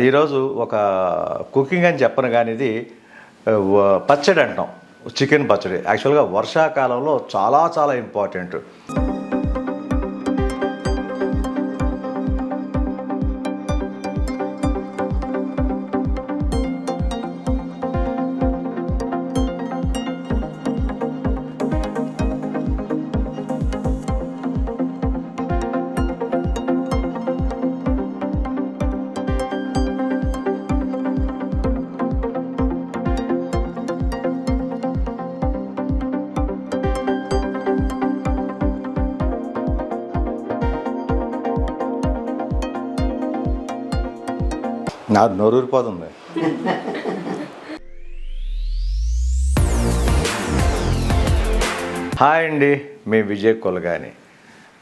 ఈరోజు ఒక కుకింగ్ అని చెప్పను కానీ ఇది పచ్చడి అంటాం. చికెన్ పచ్చడి యాక్చువల్గా వర్షాకాలంలో చాలా చాలా ఇంపార్టెంట్. నాకు నోరూరిపోతుంది. హాయ్ అండి, మీ విజయ్ కొలగాని.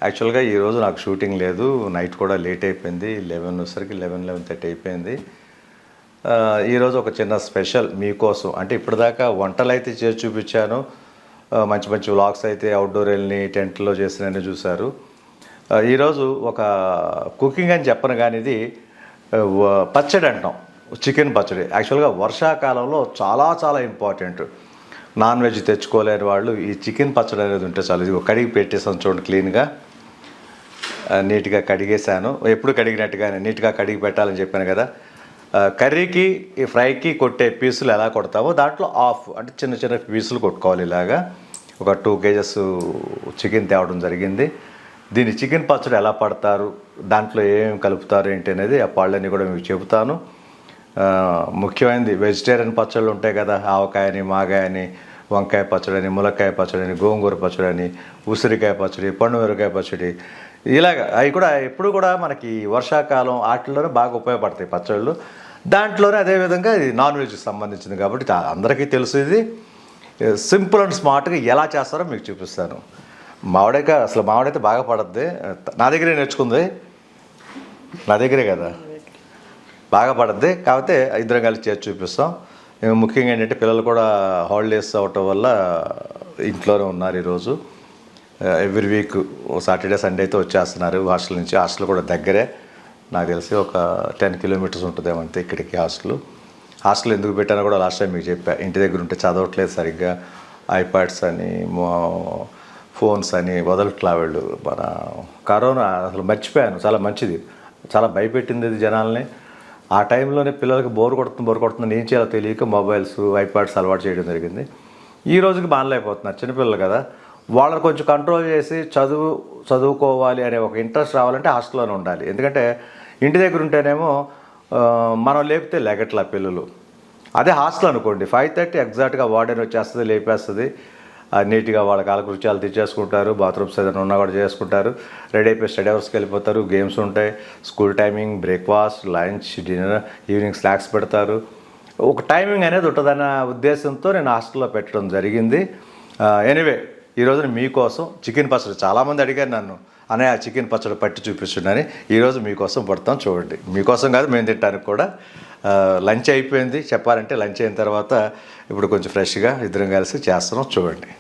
యాక్చువల్గా ఈరోజు నాకు షూటింగ్ లేదు, నైట్ కూడా లేట్ అయిపోయింది, 11:30 అయిపోయింది. ఈరోజు ఒక చిన్న స్పెషల్ మీకోసం. అంటే ఇప్పటిదాకా వంటలు అయితే చేసి చూపించాను, మంచి మంచి వ్లాగ్స్ అయితే అవుట్డోర్ వెళ్ళి టెంట్లో చేసినవి చూశారు. ఈరోజు ఒక కుకింగ్ అని చెప్పను కానీ ఇది పచ్చడి అంటాం. చికెన్ పచ్చడి యాక్చువల్గా వర్షాకాలంలో చాలా చాలా ఇంపార్టెంట్. నాన్ వెజ్ తెచ్చుకోలేని వాళ్ళు ఈ చికెన్ పచ్చడి అనేది ఉంటే చాలు. ఇది కడిగి పెట్టేసాను చూడండి, క్లీన్గా నీట్గా కడిగేసాను. ఎప్పుడు కడిగినట్టుగానే నీట్గా కడిగి పెట్టాలని చెప్పాను కదా. కర్రీకి ఈ ఫ్రైకి కొట్టే పీసులు ఎలా కొడతామో దాంట్లో హాఫ్ అంటే చిన్న చిన్న పీసులు కొట్టుకోవాలి. ఇలాగా ఒక 2 kgs చికెన్ తేవడం జరిగింది. దీన్ని చికెన్ పచ్చడి ఎలా పడతారు, దాంట్లో ఏమేమి కలుపుతారు ఏంటి అనేది ఆ పాళ్ళని కూడా మీకు చెబుతాను. ముఖ్యమైనది వెజిటేరియన్ పచ్చళ్ళు ఉంటాయి కదా, ఆవకాయని, మాగాయని, వంకాయ పచ్చడి అని, ములక్కాయ పచ్చడి అని, గోంగూర పచ్చడి అని, ఉసిరికాయ పచ్చడి, పండు మిరపకాయ పచ్చడి, ఇలాగ అవి కూడా ఎప్పుడు కూడా మనకి వర్షాకాలం వాటిల్లోనే బాగా ఉపయోగపడతాయి పచ్చళ్ళు. దాంట్లోనే అదేవిధంగా ఇది నాన్ వెజ్కి సంబంధించింది కాబట్టి అందరికీ తెలుసు. ఇది సింపుల్ అండ్ స్మార్ట్గా ఎలా చేస్తారో మీకు చూపిస్తాను. మామిడైతే బాగా పడద్ది. నా దగ్గరే నేర్చుకుంది, నా దగ్గరే కదా, బాగా పడద్ది. కాకపోతే ఇద్దరం కలిసి చేసి చూపిస్తాం. ముఖ్యంగా ఏంటంటే పిల్లలు కూడా హాలిడేస్ అవటం వల్ల ఇంట్లోనే ఉన్నారు ఈరోజు. ఎవ్రీ వీక్ సాటర్డే సండే అయితే వచ్చేస్తున్నారు హాస్టల్ నుంచి. హాస్టల్ కూడా దగ్గరే, నాకు తెలిసి ఒక 10 kilometers ఉంటుందేమో అంతే ఇక్కడికి హాస్టల్ ఎందుకు పెట్టానో కూడా లాస్ట్ టైం మీకు చెప్పా. ఇంటి దగ్గర ఉంటే చదవట్లేదు సరిగ్గా, ఐప్యాడ్స్ అని ఫోన్స్ అని వదలట్లా వీళ్ళు. మన కరోనా అసలు మర్చిపోయాను. చాలా మంచిది, చాలా భయపెట్టింది ఇది జనాల్ని. ఆ టైంలోనే పిల్లలకి బోర్ కొడుతుంది ఏం చేయాలో తెలియక మొబైల్స్, ఐప్యాడ్స్ అలవాటు చేయడం జరిగింది. ఈ రోజుకి బానలేకపోతున్నారు చిన్నపిల్లలు కదా. వాళ్ళని కొంచెం కంట్రోల్ చేసి చదువుకోవాలి అనే ఒక ఇంట్రెస్ట్ రావాలంటే హాస్టల్లోనే ఉండాలి. ఎందుకంటే ఇంటి దగ్గర ఉంటేనేమో మనం లేపితే లెగట్లా పిల్లలు. అదే హాస్టల్ అనుకోండి, 5:30 ఎగ్జాక్ట్గా వార్డెన్ వచ్చేస్తుంది, లేపేస్తుంది. నీట్గా వాళ్ళ కాలకృత్యాలు తెచ్చేసుకుంటారు, బాత్రూమ్స్ ఏదైనా ఉన్నా కూడా చేసుకుంటారు, రెడీ అయిపోయి స్టడీ అవర్స్కి వెళ్ళిపోతారు. గేమ్స్ ఉంటాయి, school timing, breakfast, lunch, dinner, evening snacks పెడతారు. ఒక టైమింగ్ అనేది ఉంటుందన్న ఉద్దేశంతో నేను హాస్టల్లో పెట్టడం జరిగింది. ఎనీవే ఈరోజు మీకోసం చికెన్ పచ్చడి, చాలామంది అడిగారు నన్ను, అనే ఆ చికెన్ పచ్చడి పట్టి చూపిస్తుండని. ఈరోజు మీకోసం పడతాం చూడండి. మీకోసం కాదు, మేము తింటానికి కూడా. లంచ్ అయిపోయింది చెప్పాలంటే. లంచ్ అయిన తర్వాత ఇప్పుడు కొంచెం ఫ్రెష్గా ఇద్దరం కలిసి చేస్తున్నాం చూడండి.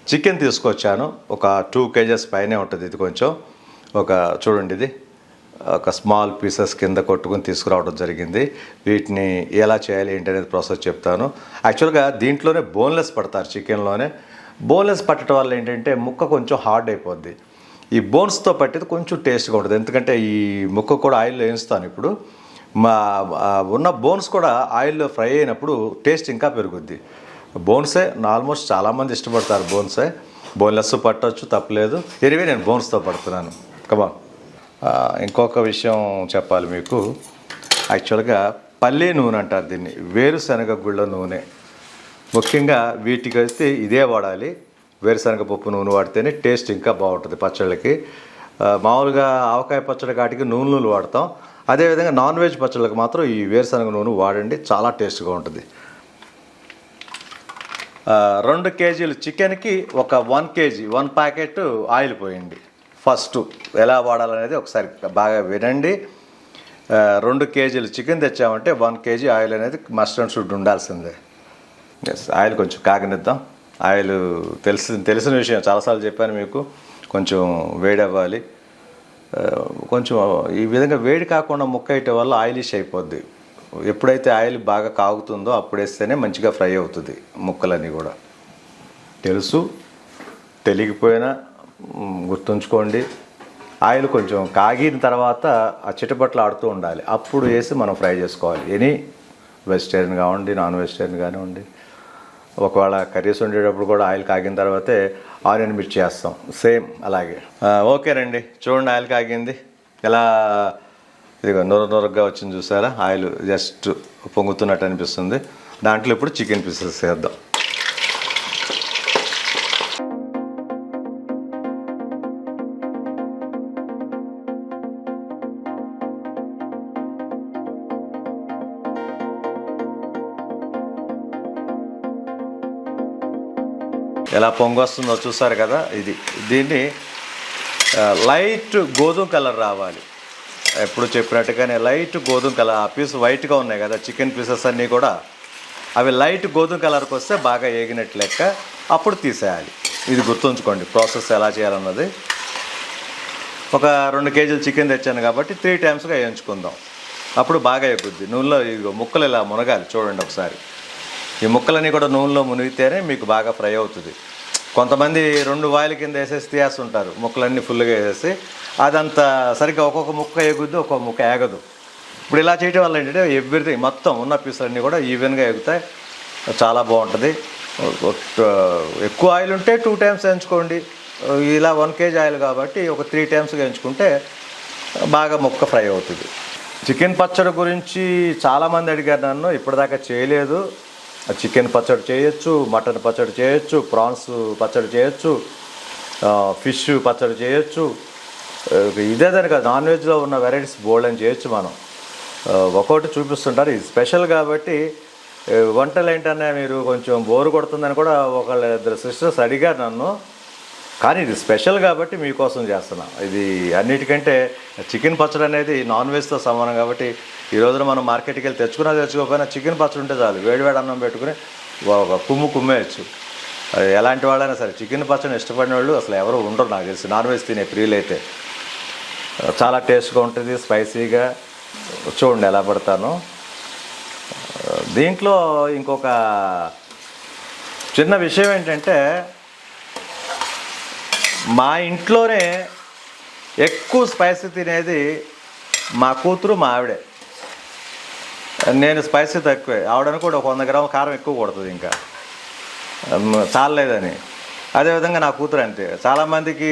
చికెన్ తీసుకొచ్చాను, ఒక 2 kgs పైనే ఉంటుంది. ఇది కొంచెం చూడండి, ఇది ఒక స్మాల్ పీసెస్ కింద కొట్టుకుని తీసుకురావడం జరిగింది. వీటిని ఎలా చేయాలి ఏంటి అనేది ప్రాసెస్ చెప్తాను. యాక్చువల్గా దీంట్లోనే బోన్లెస్ పడతారు చికెన్లోనే. బోన్లెస్ పట్టడం వల్ల ఏంటంటే ముక్క కొంచెం హార్డ్ అయిపోద్ది. ఈ బోన్స్తో పట్టేది కొంచెం టేస్ట్గా ఉంటుంది. ఎందుకంటే ఈ ముక్క కూడా ఆయిల్లో వేయిస్తాను ఇప్పుడు. ఉన్న బోన్స్ కూడా ఆయిల్లో ఫ్రై అయినప్పుడు టేస్ట్ ఇంకా పెరుగుద్ది. బోన్సే ఆల్మోస్ట్ చాలామంది ఇష్టపడతారు. బోన్లెస్ పట్టవచ్చు, తప్పలేదు. ఎనివే నేను బోన్స్తో పడుతున్నాను. కమా ఇంకొక విషయం చెప్పాలి మీకు. యాక్చువల్గా పల్లె నూనె అంటారు దీన్ని, వేరుశనగ గుళ్ళ నూనె. ముఖ్యంగా వీటికి అయితే ఇదే వాడాలి. వేరుశనగ పప్పు నూనె వాడితేనే టేస్ట్ ఇంకా బాగుంటుంది పచ్చళ్ళకి. మామూలుగా ఆవకాయ పచ్చడి కాటికి నూనెలు వాడతాం. అదేవిధంగా నాన్ వెజ్ పచ్చళ్ళకి మాత్రం ఈ వేరుశనగ నూనె వాడండి, చాలా టేస్ట్గా ఉంటుంది. 2 kgs చికెన్కి ఒక 1 kg 1 ప్యాకెట్ ఆయిల్ పోయండి. ఫస్ట్ ఎలా వాడాలనేది ఒకసారి బాగా వినండి. 2 kgs చికెన్ తెచ్చామంటే 1 kg ఆయిల్ అనేది మస్ట్ అండ్ షుడ్ ఉండాల్సిందే. ఆయిల్ కొంచెం కాగనిద్దాం. ఆయిల్ తెలిసిన విషయం, చాలాసార్లు చెప్పాను మీకు, కొంచెం వేడవ్వాలి. కొంచెం ఈ విధంగా వేడి కాకుండా ముక్క వేయటం వల్ల ఆయిలిష్ అయిపోద్ది. ఎప్పుడైతే ఆయిల్ బాగా కాగుతుందో అప్పుడు వేస్తేనే మంచిగా ఫ్రై అవుతుంది ముక్కలన్నీ కూడా. తెలుసు, తెలియకపోయినా గుర్తుంచుకోండి. ఆయిల్ కొంచెం కాగిన తర్వాత ఆ చిటపట్లు ఆడుతూ ఉండాలి, అప్పుడు వేసి మనం ఫ్రై చేసుకోవాలి. ఎనీ వెజిటేరియన్ కానివ్వండి, నాన్ వెజిటేరియన్ కానివ్వండి. ఒకవేళ కర్రీస్ వండేటప్పుడు కూడా ఆయిల్ కాగిన తర్వాతే ఆనియన్ మిర్చి చేస్తాం, సేమ్ అలాగే. ఓకేనండి, చూడండి ఆయిల్ కాగింది ఎలా ఇదిగో నొరగా వచ్చింది చూసారా. ఆయిల్ జస్ట్ పొంగుతున్నట్టు అనిపిస్తుంది. దాంట్లో ఇప్పుడు చికెన్ పీసెస్ వేద్దాం. ఎలా పొంగు వస్తుందో చూసారు కదా. దీన్ని లైట్ గోధుమ కలర్ రావాలి. ఎప్పుడు చెప్పినట్టుగానే లైట్ గోధుమ కలర్. ఆ పీస్ వైట్గా ఉన్నాయి కదా చికెన్ పీసెస్ అన్నీ కూడా, అవి లైట్ గోధుమ కలర్కి వస్తే బాగా ఏగినట్టు లెక్క. అప్పుడు తీసేయాలి. ఇది గుర్తుంచుకోండి ప్రాసెస్ ఎలా చేయాలన్నది. ఒక 2 కేజీలు చికెన్ తెచ్చాను కాబట్టి 3 టైమ్స్గా వేయించుకుందాం, అప్పుడు బాగా ఎగుద్ది. నూనెలో ఇదిగో ముక్కలు ఇలా మునగాలి చూడండి ఒకసారి. ఈ ముక్కలన్నీ కూడా నూనెలో మునిగితేనే మీకు బాగా ఫ్రై అవుతుంది. కొంతమంది 2 వాయిల కింద వేసేసి తీసేస్తుంటారు ముక్కలన్నీ ఫుల్గా వేసేసి. అదంతా సరిగ్గా ఒక్కొక్క ముక్క ఎగుద్ది, ఒక్కొక్క ముక్క ఏగదు. ఇప్పుడు ఇలా చేయడం వల్ల ఏంటంటే ఎవ్రీథింగ్ మొత్తం ఉన్న పీసులన్నీ కూడా ఈవెన్గా ఎగుతాయి, చాలా బాగుంటుంది. ఎక్కువ ఆయిల్ ఉంటే 2 టైమ్స్ వేయించుకోండి. ఇలా 1 కేజీ ఆయిల్ కాబట్టి ఒక 3 టైమ్స్గా వేయించుకుంటే బాగా ముక్క ఫ్రై అవుతుంది. చికెన్ పచ్చడి గురించి చాలామంది అడిగారు నన్ను, ఇప్పటిదాకా చేయలేదు. చికెన్ పచ్చడి చేయొచ్చు, మటన్ పచ్చడి చేయొచ్చు, ప్రాన్స్ పచ్చడి చేయొచ్చు, ఫిష్ పచ్చడి చేయొచ్చు. ఇదే దాని కాదు, నాన్ వెజ్లో ఉన్న వెరైటీస్ బోల్డ్ అని చేయొచ్చు మనం. ఒక్కొక్కటి చూపిస్తుంటారు. ఇది స్పెషల్ కాబట్టి వంటలు ఏంటనే మీరు కొంచెం బోరు కొడుతుందని కూడా 1-2 సిస్టర్స్ అడిగారు నన్ను. కానీ ఇది స్పెషల్ కాబట్టి మీకోసం చేస్తున్నా. ఇది అన్నిటికంటే చికెన్ పచ్చడి అనేది నాన్ వెజ్తో సమానం కాబట్టి ఈ రోజున మనం మార్కెట్కి వెళ్ళి తెచ్చుకోకపోయినా చికెన్ పచ్చడి ఉంటే చాలు, వేడివేడి అన్నం పెట్టుకుని ఒక కుమ్మేయచ్చు. ఎలాంటి వాళ్ళైనా సరే చికెన్ పచ్చడిని ఇష్టపడిన వాళ్ళు అసలు ఎవరు ఉండరు నాకు తెలిసి, నాన్ వెజ్ తినే ప్రియులు అయితే. చాలా టేస్ట్గా ఉంటుంది, స్పైసీగా. చూడండి ఎలా పడతాను. దీంట్లో ఇంకొక చిన్న విషయం ఏంటంటే, మా ఇంట్లోనే ఎక్కువ స్పైసీ తినేది మా కూతురు, మా ఆవిడే. నేను స్పైసీ తక్కువే, ఆవిడని కూడా ఒక 100 గ్రాముల కారం ఎక్కువ కొడుతుంది ఇంకా చాలేదని. అదేవిధంగా నా కూతురు అంతే. చాలామందికి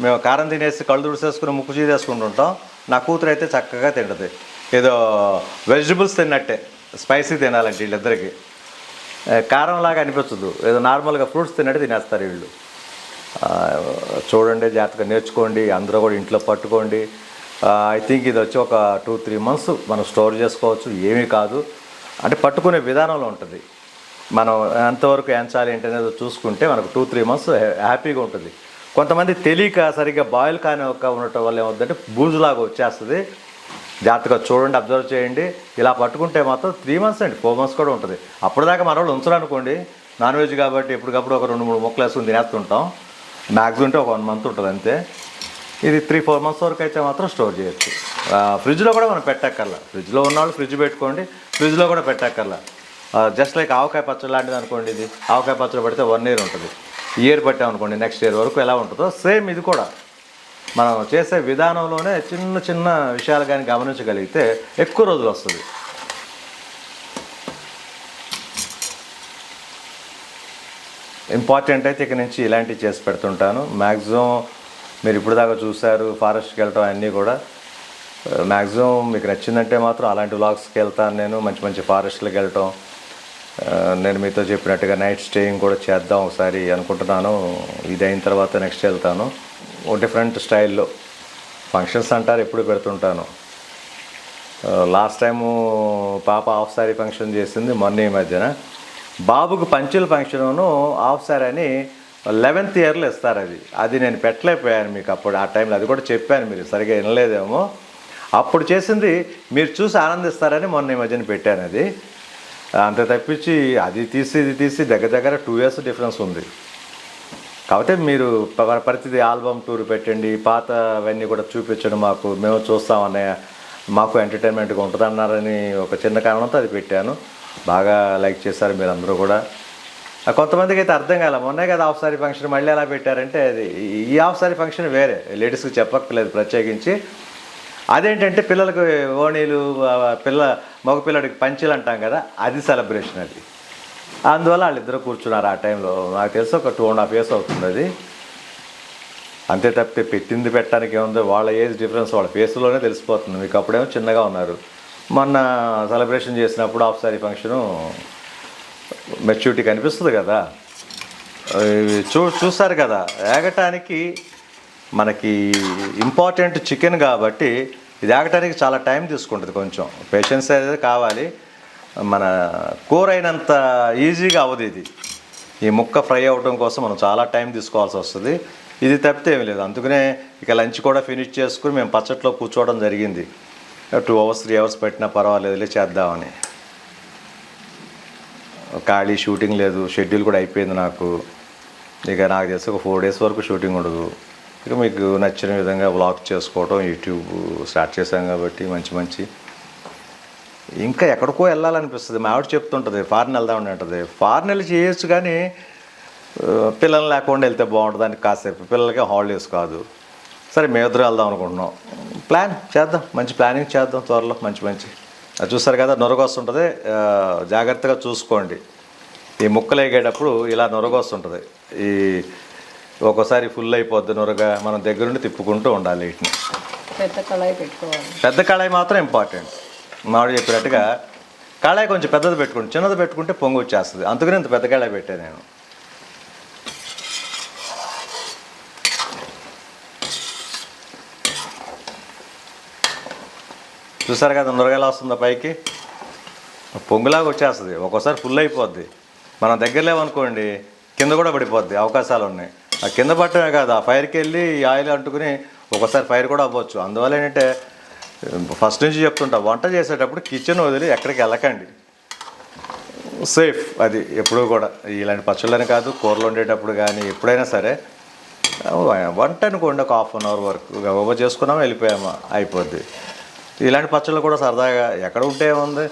మేము కారం తినేసి కళ్ళు తుడిసేసుకుని ముక్కు చీదేసుకుంటుంటాం. నా కూతురు అయితే చక్కగా తింటుంది, ఏదో వెజిటబుల్స్ తిన్నట్టే. స్పైసీ తినాలంటే వీళ్ళిద్దరికి కారంలాగా అనిపించదు, ఏదో నార్మల్గా ఫ్రూట్స్ తిన్నట్టు తినేస్తారు వీళ్ళు. చూడండి, జాగ్రత్తగా నేర్చుకోండి, అందరూ కూడా ఇంట్లో పట్టుకోండి. ఐ థింక్ ఇది వచ్చి ఒక 2-3 మంత్స్ మనం స్టోర్ చేసుకోవచ్చు, ఏమీ కాదు. అంటే పట్టుకునే విధానంలో ఉంటుంది. మనం ఎంతవరకు ఎంచాలి ఏంటనేది చూసుకుంటే మనకు 2-3 మంత్స్ హ్యాపీగా ఉంటుంది. కొంతమంది తెలియక సరిగ్గా బాయిల్ కానీ ఉండటం వల్ల ఏమవుతుందంటే బూజులాగా వచ్చేస్తుంది. జాగ్రత్తగా చూడండి, అబ్జర్వ్ చేయండి. ఇలా పట్టుకుంటే మాత్రం 3 మంత్స్ అండి, 4 మంత్స్ కూడా ఉంటుంది. అప్పటిదాకా మన వాళ్ళు ఉంచరనుకోండి, నాన్ వెజ్ కాబట్టి ఎప్పటికప్పుడు ఒక 2-3 ముక్కలు వేసుకుని తినేస్తుంటాం. మ్యాక్సిమం ఉంటే ఒక 1 మంత్ ఉంటుంది అంతే. ఇది 3-4 మంత్స్ వరకు అయితే మాత్రం స్టోర్ చేయొచ్చు. ఫ్రిడ్జ్లో కూడా మనం పెట్టక్కర్లా. ఫ్రిడ్జ్లో ఉన్నవాళ్ళు ఫ్రిడ్జ్ పెట్టుకోండి, ఫ్రిడ్జ్లో కూడా పెట్టక్కర్లా. జస్ట్ లైక్ ఆవకాయ పచ్చడి లాంటిది అనుకోండి. ఇది ఆవకాయ పచ్చడి పడితే 1 ఇయర్ ఉంటుంది. ఇయర్ పెట్టామనుకోండి, నెక్స్ట్ ఇయర్ వరకు ఎలా ఉంటుందో సేమ్ ఇది కూడా. మనం చేసే విధానంలోనే చిన్న చిన్న విషయాలు కానీ గమనించగలిగితే ఎక్కువ రోజులు వస్తుంది. ఇంపార్టెంట్ అయితే ఇక నుంచి ఇలాంటివి చేసి పెడుతుంటాను. మ్యాక్సిమం మీరు ఇప్పుడు దాకా చూశారు ఫారెస్ట్కి వెళ్ళటం అన్నీ కూడా. మ్యాక్సిమం మీకు నచ్చిందంటే మాత్రం అలాంటి వ్లాగ్స్కి వెళ్తాను నేను, మంచి మంచి ఫారెస్ట్లకు వెళ్ళటం. నేను మీతో చెప్పినట్టుగా నైట్ స్టేయింగ్ కూడా చేద్దాం ఒకసారి అనుకుంటున్నాను. ఇది అయిన తర్వాత నెక్స్ట్ వెళ్తాను. ఓ డిఫరెంట్ స్టైల్లో ఫంక్షన్స్ అంటారు, ఎప్పుడు పెడుతుంటాను. లాస్ట్ టైము పాప హాఫ్ సారీ ఫంక్షన్ చేసింది మొన్న ఈ మధ్యన. బాబుకు పంచుల ఫంక్షను హాఫ్ సారీ అని 11th ఇయర్లో ఇస్తారు. అది నేను పెట్టలేకపోయాను మీకు అప్పుడు, ఆ టైంలో. అది కూడా చెప్పాను, మీరు సరిగ్గా వినలేదేమో. అప్పుడు చేసింది మీరు చూసి ఆనందిస్తారని మొన్న ఈ మధ్యన పెట్టాను. అది అంతే తప్పించి అది తీసి ఇది తీసి దగ్గర 2 years డిఫరెన్స్ ఉంది. కాకపోతే మీరు ప్రతిదీ ఆల్బమ్ టూర్ పెట్టండి, పాత అవన్నీ కూడా చూపించండి మాకు, మేము చూస్తాం అన్నయ్య, మాకు ఎంటర్టైన్మెంట్గా ఉంటుంది అన్నారని ఒక చిన్న కారణంతో అది పెట్టాను. బాగా లైక్ చేశారు మీరందరూ కూడా. కొంతమందికి అయితే అర్థం కాలే, మొన్నే కదా హాఫ్ సారీ ఫంక్షన్ మళ్ళీ ఎలా పెట్టారంటే, అది ఈ హాఫ్ సారీ ఫంక్షన్ వేరే, లేడీస్కి చెప్పక్కర్లేదు ప్రత్యేకించి. అదేంటంటే పిల్లలకు ఓణీలు, మగపిల్లడికి పంచీలు అంటాం కదా, అది సెలబ్రేషన్ అది. అందువల్ల వాళ్ళిద్దరూ కూర్చున్నారు ఆ టైంలో. నాకు తెలిసి ఒక 2.5 years అవుతుంది అది. అంతే తప్పితే పెట్టింది పెట్టడానికి ఏముందో, వాళ్ళ ఏజ్ డిఫరెన్స్ వాళ్ళ ఫేస్లోనే తెలిసిపోతుంది. మీకు అప్పుడేమో చిన్నగా ఉన్నారు. మొన్న సెలబ్రేషన్ చేసినప్పుడు హాఫ్ సారీ ఫంక్షను మెచ్యూరిటీ కనిపిస్తుంది కదా. చూస్తారు కదా, ఏగటానికి మనకి ఇంపార్టెంట్ చికెన్ కాబట్టి ఇది ఏగటానికి చాలా టైం తీసుకుంటుంది, కొంచెం పేషెన్స్ అనేది కావాలి. మన కూర అయినంత ఈజీగా అవ్వదు ఇది. ఈ ముక్క ఫ్రై అవ్వడం కోసం మనం చాలా టైం తీసుకోవాల్సి వస్తుంది. ఇది తప్పితే ఏమీ లేదు. అందుకనే ఇక లంచ్ కూడా ఫినిష్ చేసుకుని మేము పచ్చట్లో కూర్చోవడం జరిగింది. 2 hours 3 hours పెట్టినా పర్వాలేదులే చేద్దామని. ఖాళీ షూటింగ్ లేదు, షెడ్యూల్ కూడా అయిపోయింది నాకు. ఇక నాకు తెలిసి ఒక 4 days వరకు షూటింగ్ ఉండదు. ఇక మీకు నచ్చిన విధంగా వ్లాగ్ చేసుకోవడం, యూట్యూబ్ స్టార్ట్ చేశాం కాబట్టి మంచి ఇంకా ఎక్కడికో వెళ్ళాలనిపిస్తుంది. మా ఆవిడ చెప్తుంటుంది ఫారిన్ వెళ్దామని అంటుంది. ఫారిన్ వెళ్ళి చేయొచ్చు కానీ పిల్లలు లేకుండా వెళ్తే బాగుంటుంది అని. కాసేపు పిల్లలకి హాలిడేస్ కాదు. సరే మేమిద్దరం వెళ్దాం అనుకుంటున్నాం. ప్లాన్ చేద్దాం, మంచి ప్లానింగ్ చేద్దాం త్వరలో. మంచి అది చూస్తారు కదా, నొరగొస్తుంటుంది, జాగ్రత్తగా చూసుకోండి. ఈ ముక్కలు వేగేటప్పుడు ఇలా నొరగొస్తుంటుంది. ఈ ఒక్కోసారి ఫుల్ అయిపోద్ది నొరగ, మనం దగ్గరుండి తిప్పుకుంటూ ఉండాలి వీటిని. పెద్ద కళాయి పెట్టుకోవాలి. పెద్ద కళాయి మాత్రం ఇంపార్టెంట్. మామిడి చెప్పినట్టుగా కళాయి కొంచెం పెద్దది పెట్టుకోండి, చిన్నది పెట్టుకుంటే పొంగు వచ్చేస్తుంది. అందుకని ఇంత పెద్ద కళాయి పెట్టాను నేను. చూసారు కదా నొరగలా వస్తుందా పైకి, పొంగులాగా వచ్చేస్తుంది. ఒక్కోసారి ఫుల్ అయిపోద్ది. మనం దగ్గర లేవనుకోండి కింద కూడా పడిపోద్ది, అవకాశాలు ఉన్నాయి. ఆ కింద పట్టమే కాదు, ఆ ఫైర్కి వెళ్ళి ఈ ఆయిల్ అంటుకుని ఒక్కోసారి ఫైర్ కూడా అవ్వచ్చు. అందువల్ల ఏంటంటే ఫస్ట్ నుంచి చెప్తుంటా, వంట చేసేటప్పుడు కిచెన్ వదిలి ఎక్కడికి వెళ్ళకండి, సేఫ్ అది ఎప్పుడూ కూడా. ఇలాంటి పచ్చళ్ళని కాదు, కూరలు వండేటప్పుడు కానీ ఎప్పుడైనా సరే. వంట అనుకోండి ఒక 1/2 hour వరకు గబగబా చేసుకున్నామా వెళ్ళిపోయామా అయిపోద్ది. ఇలాంటి పచ్చళ్ళు కూడా సరదాగా ఎక్కడ ఉంటే ఏముంది,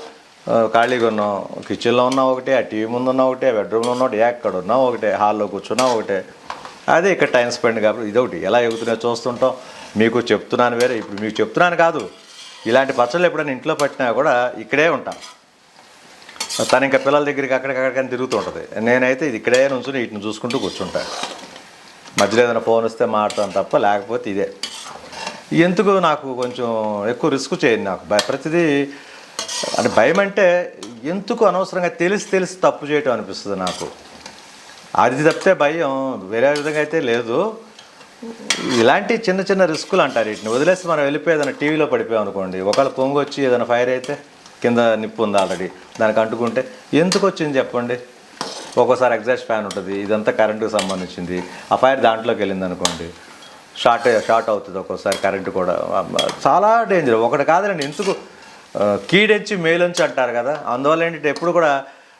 ఖాళీగా ఉన్నాం, కిచెన్లో ఉన్నా ఒకటే, ఆ టీవీ ముందు ఉన్నా ఒకటే, బెడ్రూమ్లో ఉన్నా ఒకటి, ఎక్కడ ఉన్నా ఒకటే, హాల్లో కూర్చున్నా ఒకటే. అదే ఇక్కడ టైం స్పెండ్ కాబట్టి ఇదొకటి ఎలా ఎగుతున్నాయో చూస్తుంటాం. మీకు చెప్తున్నాను వేరే, ఇప్పుడు మీకు చెప్తున్నాను కాదు, ఇలాంటి పచ్చళ్ళు ఎప్పుడైనా ఇంట్లో పట్టినా కూడా ఇక్కడే ఉంటాం. తను ఇంకా పిల్లల దగ్గరికి అక్కడికక్కడికని తిరుగుతూ ఉంటుంది. నేనైతే ఇది ఇక్కడే నుంచుని వీటిని చూసుకుంటూ కూర్చుంటాను. మధ్యలో ఏదైనా ఫోన్ వస్తే మాట్లాడతాను తప్ప, లేకపోతే ఇదే. ఎందుకు నాకు కొంచెం ఎక్కువ రిస్క్ చేయను. నాకు ప్రతిదీ అంటే భయం అంటే ఎందుకు అనవసరంగా తెలిసి తప్పు చేయటం అనిపిస్తుంది నాకు. అది తప్పితే భయం వేరే విధంగా అయితే లేదు. ఇలాంటి చిన్న రిస్కులు అంటారు వీటిని. వదిలేసి మనం వెళ్ళిపోయి ఏదైనా టీవీలో పడిపోయాం అనుకోండి, ఒకవేళ పొంగు వచ్చి ఏదైనా ఫైర్ అయితే కింద నిప్పు ఉంది ఆల్రెడీ, దానికి అంటుకుంటే ఎందుకు వచ్చింది చెప్పండి. ఒక్కోసారి ఎగ్జాస్ట్ ఫ్యాన్ ఉంటుంది, ఇదంతా కరెంటుకు సంబంధించింది, ఆ ఫైర్ దాంట్లోకి వెళ్ళింది అనుకోండి, షార్ట్ అవుతుంది. ఒక్కోసారి కరెంటు కూడా చాలా డేంజర్. ఒకటి కాదండి, ఎందుకు కీడెంచి మేలొంచి అంటారు కదా. అందువల్ల ఏంటంటే ఎప్పుడు కూడా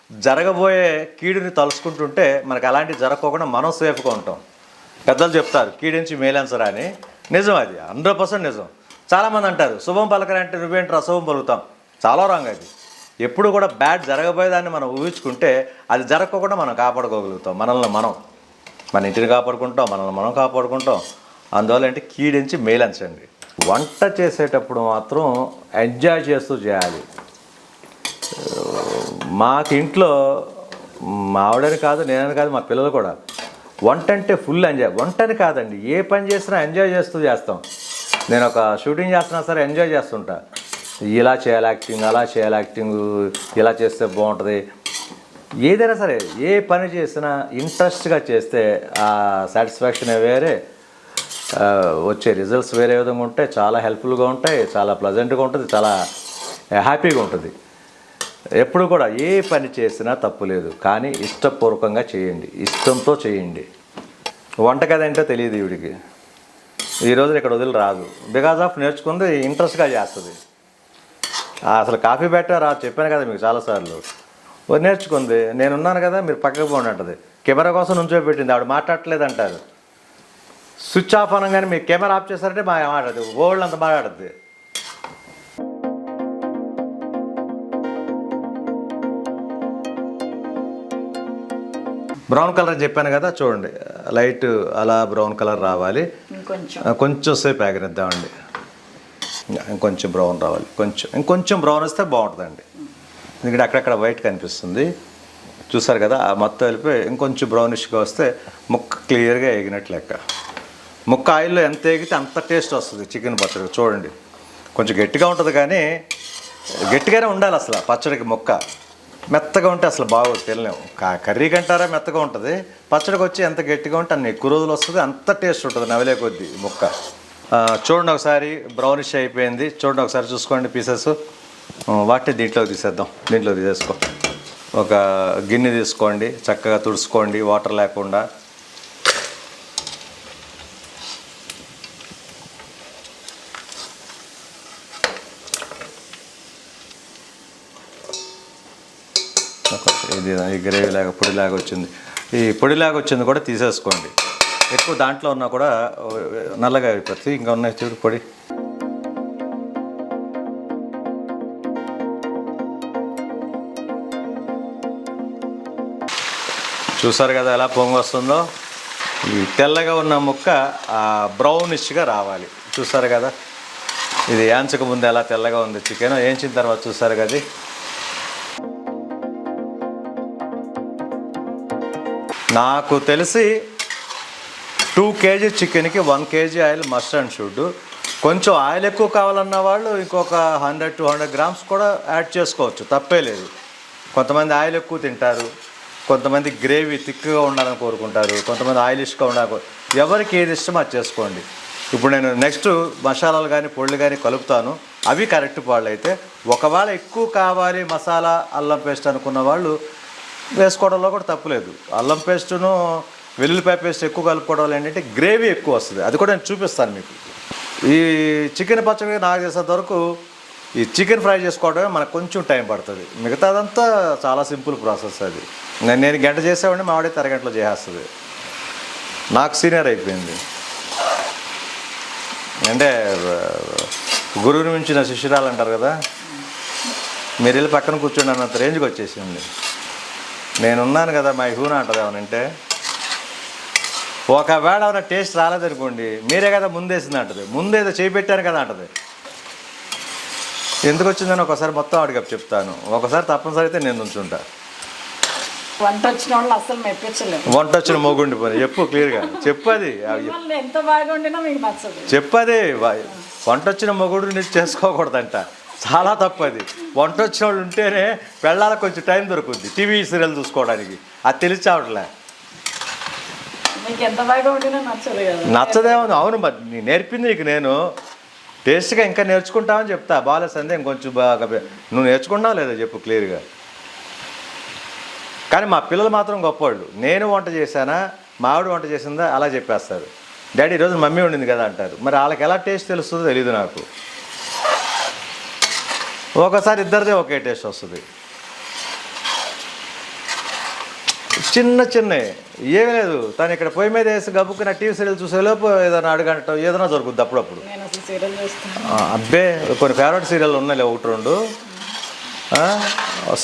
జరగబోయే కీడుని తలుసుకుంటుంటే మనకు అలాంటివి జరగకుండా మనం సేఫ్గా ఉంటాం. పెద్దలు చెప్తారు కీడెంచి మేలంచరా అని. నిజం, అది 100% నిజం. చాలామంది అంటారు శుభం పలకరంటే నువ్వేంటి అశుభం పలుకుతాం. చాలా రాంగ్ అది. ఎప్పుడు కూడా బ్యాడ్ జరగబోయేదాన్ని మనం ఊహించుకుంటే అది జరగకుండా మనం కాపాడుకోగలుగుతాం. మన ఇంటిని కాపాడుకుంటాం, మనల్ని మనం కాపాడుకుంటాం. అందువల్ల అంటే కీడించి మేలంచండి. వంట చేసేటప్పుడు మాత్రం ఎంజాయ్ చేస్తూ చేయాలి. మాకు ఇంట్లో మా ఆవిడని కాదు, నేనని కాదు, మా పిల్లలు కూడా వంట అంటే ఫుల్ ఎంజాయ్. వంటని కాదండి, ఏ పని చేసినా ఎంజాయ్ చేస్తూ చేస్తాం. నేను ఒక షూటింగ్ చేస్తున్నా సరే ఎంజాయ్ చేస్తుంటా. ఇలా చేయాలి యాక్టింగ్, అలా చేయాలి యాక్టింగ్, ఇలా చేస్తే బాగుంటుంది. ఏదైనా సరే ఏ పని చేసినా ఇంట్రెస్ట్గా చేస్తే ఆ సాటిస్ఫాక్షన్ వేరే, వచ్చే రిజల్ట్స్ వేరే విధంగా ఉంటాయి. చాలా హెల్ప్ఫుల్గా ఉంటాయి, చాలా ప్లజెంట్గా ఉంటుంది, చాలా హ్యాపీగా ఉంటుంది. ఎప్పుడు కూడా ఏ పని చేసినా తప్పు లేదు, కానీ ఇష్టపూర్వకంగా చేయండి, ఇష్టంతో చేయండి. వంటగది ఏంటో తెలియదు ఈవిడికి, ఈ రోజున ఇక్కడ వదిలి రాదు. బికాజ్ ఆఫ్ నేర్చుకుంది ఇంట్రెస్ట్గా చేస్తుంది. అసలు కాఫీ బెటర్ రాదు, చెప్పాను కదా మీకు చాలాసార్లు. నేర్చుకుంది. నేనున్నాను కదా, మీరు పక్కకు పోండి అంటది. కెమెరా కోసం నుంచో పెట్టింది. ఆవిడ మాట్లాడట్లేదు అంటారు. స్విచ్ ఆఫ్ అనగానే మీరు కెమెరా ఆఫ్ చేస్తారంటే మా మాట్లాడదు, ఓల్డ్ అంత మాట్లాడుద్ది. బ్రౌన్ కలర్ అని చెప్పాను కదా, చూడండి లైట్ అలా బ్రౌన్ కలర్ రావాలి. కొంచెం సేపు ఆగనిద్దామండి. ఇంకొంచెం బ్రౌన్ రావాలి, ఇంకొంచెం బ్రౌన్ వస్తే బాగుంటుందండి. ఎందుకంటే అక్కడక్కడ వైట్ కనిపిస్తుంది, చూసారు కదా. ఆ మొత్తం వెళ్ళిపోయి ఇంకొంచెం బ్రౌనిష్గా వస్తే ముక్క క్లియర్గా ఎగినట్లు లెక్క. ముక్క ఆయిల్లో ఎంత ఎగితే అంత టేస్ట్ వస్తుంది చికెన్ పచ్చడి. చూడండి కొంచెం గట్టిగా ఉంటుంది, కానీ గట్టిగానే ఉండాలి అసలు పచ్చడికి. ముక్క మెత్తగా ఉంటే అసలు బాగోదు, తినలేము. కర్రీ కంటారా మెత్తగా ఉంటుంది, పచ్చడికి వచ్చి ఎంత గట్టిగా ఉంటే అన్ని ఎక్కువ రోజులు వస్తుంది, అంత టేస్ట్ ఉంటుంది నవలే కొద్దీ ముక్క. చూడండి ఒకసారి బ్రౌనిష్ అయిపోయింది. చూడండి ఒకసారి చూసుకోండి పీసెస్. వాటిని దీంట్లోకి తీసేద్దాం. దీంట్లో తీసేసుకో. ఒక గిన్నె తీసుకోండి, చక్కగా తుడుచుకోండి వాటర్ లేకుండా. ఇది ఈ గ్రేవీ లాగా పొడిలాగా వచ్చింది. ఈ పొడిలాగా వచ్చింది కూడా తీసేసుకోండి. ఎక్కువ దాంట్లో ఉన్నా కూడా నల్లగా అయిపోతుంది. ఇంకా ఉన్నాయి చూడు పొడి. చూసారు కదా ఎలా పొంగు వస్తుందో. ఈ తెల్లగా ఉన్న ముక్క బ్రౌనిష్గా రావాలి. చూసారు కదా, ఇది ఏంచక ముందు ఎలా తెల్లగా ఉంది చికెన్, ఏంచిన తర్వాత చూసారు కదా. నాకు తెలిసి 2 kg చికెన్కి 1 kg oil must and should. కొంచెం ఆయిల్ ఎక్కువ కావాలన్న వాళ్ళు ఇంకొక 100-200 grams కూడా యాడ్ చేసుకోవచ్చు, తప్పే లేదు. కొంతమంది ఆయిల్ ఎక్కువ తింటారు, కొంతమంది గ్రేవీ థిక్గా ఉండాలని కోరుకుంటారు, కొంతమంది ఆయిలిష్గా ఉండాలి. ఎవరికి ఏది ఇష్టమో అది చేసుకోండి. ఇప్పుడు నేను నెక్స్ట్ మసాలాలు కానీ పొడులు కానీ కలుపుతాను, అవి కరెక్ట్ పాళ్ళు అయితే. ఒకవేళ ఎక్కువ కావాలి మసాలా అల్లం పేస్ట్ అనుకున్న వాళ్ళు వేసుకోవడంలో కూడా తప్పులేదు. అల్లం పేస్టును వెల్లుల్లిపాయ పేస్ట్ ఎక్కువ కలుపుకోవడం వల్ల ఏంటంటే గ్రేవీ ఎక్కువ వస్తుంది. అది కూడా నేను చూపిస్తాను మీకు. ఈ చికెన్ పచ్చడి నాకు చేసేంత వరకు ఈ చికెన్ ఫ్రై చేసుకోవడమే మనకు కొంచెం టైం పడుతుంది. మిగతాదంతా చాలా సింపుల్ ప్రాసెస్. అది నేను గంట చేసేవాడిని, మా ఆవిడ అరగంటలో చేసేస్తుంది. నాకు సీనియర్ అయిపోయింది. అంటే గురువుని మించిన శిష్యురాలు అంటారు కదా, మీరు వెళ్ళి పక్కన కూర్చోండి అన్నంత రేంజ్కి వచ్చేసింది. నేనున్నాను కదా మా హూనా అంటది ఏమనంటే. ఒకవేళ ఏమైనా టేస్ట్ రాలేదనుకోండి, మీరే కదా ముందేసింది అంటది. ముందేదో చేపెట్టాను కదా అంటది. ఎందుకు వచ్చిందని ఒకసారి మొత్తం ఆడికి చెప్తాను, ఒకసారి తప్పనిసరి అయితే నేను ఉంచుంటా. వంట వచ్చిన వాళ్ళు అసలు మెప్పించలేదు. వంట వచ్చిన మొగుండి పోయి చెప్పు, క్లియర్గా చెప్పది. ఎంత బాగా వండినా మీకు నచ్చదు. చెప్పది. వంట వచ్చిన మొగుడు నుంచి చేసుకోకూడదంట, చాలా తప్పది. వంట వచ్చిన వాళ్ళు ఉంటేనే వెళ్ళాలి, కొంచెం టైం దొరుకుద్ది టీవీ సీరియల్ చూసుకోవడానికి. అది తెలిసి చావట్లే. మీకు ఎంత బాగా వండినా నచ్చదు కదా. నచ్చదేమో. అవును, మరి నేర్పింది నీకు నేను టేస్ట్గా ఇంకా నేర్చుకుంటామని చెప్తా. బాగాలేదు సందే ఇంకొంచెం బాగా నువ్వు నేర్చుకున్నావు లేదా చెప్పు క్లియర్గా. కానీ మా పిల్లలు మాత్రం గొప్పవాళ్ళు. నేను వంట చేశానా, మా ఆవిడ వంట చేసిందా అలా చెప్పేస్తారు. డాడీ ఈరోజు మమ్మీ వండింది కదా అంటారు. మరి వాళ్ళకి ఎలా టేస్ట్ తెలుస్తుందో తెలియదు నాకు. ఒకసారి ఇద్దరిదే ఒకే టేస్ట్ వస్తుంది. చిన్న ఏమీ లేదు, తను ఇక్కడ పొయ్యి మీద వేసి గబుక్కున టీవీ సీరియల్ చూసేలోపు ఏదైనా అడగటం ఏదైనా జరుగుద్ది అప్పుడప్పుడు. అబ్బే కొన్ని ఫేవరెట్ సీరియల్ ఉన్నాయి 1-2.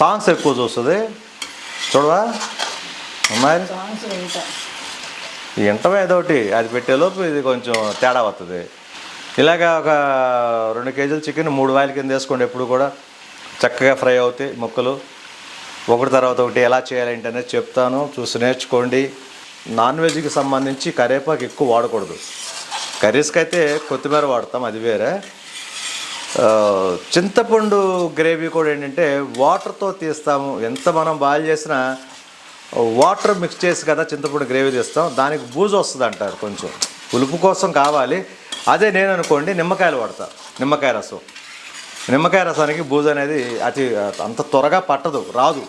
సాంగ్స్ ఎక్కువ చూస్తుంది. చూడవా అమ్మాయి, వింటమే ఏదో ఒకటి. అది పెట్టేలోపు ఇది కొంచెం తేడా వస్తుంది. ఇలాగా ఒక 2 kg చికెన్ 3 ఆయిల్ కింద వేసుకోండి. ఎప్పుడు కూడా చక్కగా ఫ్రై అవుతాయి ముక్కలు. ఒకటి తర్వాత ఒకటి ఎలా చేయాలంటే అనేది చెప్తాను, చూసి నేర్చుకోండి. నాన్ వెజ్కి సంబంధించి కరివేపాకు ఎక్కువ వాడకూడదు. కర్రీస్కి అయితే కొత్తిమీర వాడతాం, అది వేరే. చింతపండు గ్రేవీ కూడా ఏంటంటే వాటర్తో తీస్తాము. ఎంత మనం బాయిల్ చేసినా వాటర్ మిక్స్ చేసి కదా చింతపండు గ్రేవీ తీస్తాం. దానికి బూజు వస్తుంది అంటారు, కొంచెం పులుపు కోసం కావాలి. అదే నేను అనుకోండి నిమ్మకాయలు వాడతా, నిమ్మకాయ రసం. నిమ్మకాయ రసానికి బూజు అనేది అంత త్వరగా పట్టదు, రాదు.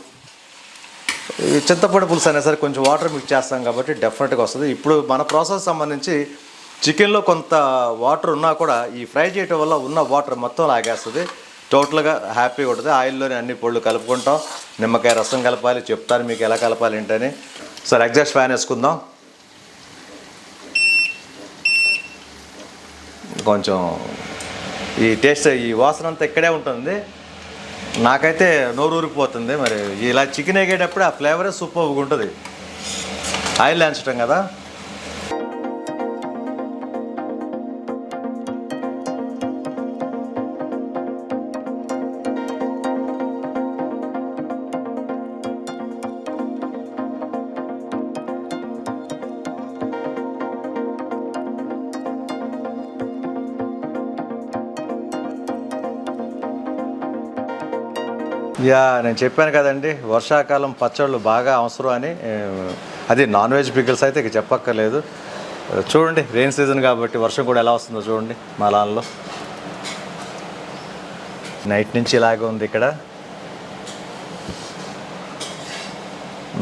చింతపండు పులుసు అనేసరికి కొంచెం వాటర్ మిక్స్ చేస్తాం కాబట్టి డెఫినెట్గా వస్తుంది. ఇప్పుడు మన ప్రాసెస్ సంబంధించి చికెన్లో కొంత వాటర్ ఉన్నా కూడా ఈ ఫ్రై చేయటం వల్ల ఉన్న వాటర్ మొత్తం లాగేస్తుంది. టోటల్గా హ్యాపీగా ఉంటుంది. ఆయిల్లోనే అన్ని పొళ్ళు కలుపుకుంటాం. నిమ్మకాయ రసం కలపాలి, చెప్తాను మీకు ఎలా కలపాలి ఏంటని. సరే ఎగ్జాస్ట్ ఫ్యాన్ వేసుకుందాం. కొంచెం ఈ టేస్ట్ ఈ వాసన అంతా ఇక్కడే ఉంటుంది. నాకైతే నోరు ఊరిపోతుంది. మరి ఇలా చికెన్ వేగేటప్పుడు ఆ ఫ్లేవరే సూపర్గా ఉంటుంది. ఆయిల్ వేయించటం కదా. నేను చెప్పాను కదండి, వర్షాకాలం పచ్చళ్ళు బాగా అవసరం అని. అది నాన్ వెజ్ పికిల్స్ అయితే ఇక చెప్పక్కర్లేదు. చూడండి రెయిన్ సీజన్ కాబట్టి వర్షం కూడా ఎలా వస్తుందో చూడండి. మా లాన్లో నైట్ నుంచి ఇలాగే ఉంది ఇక్కడ.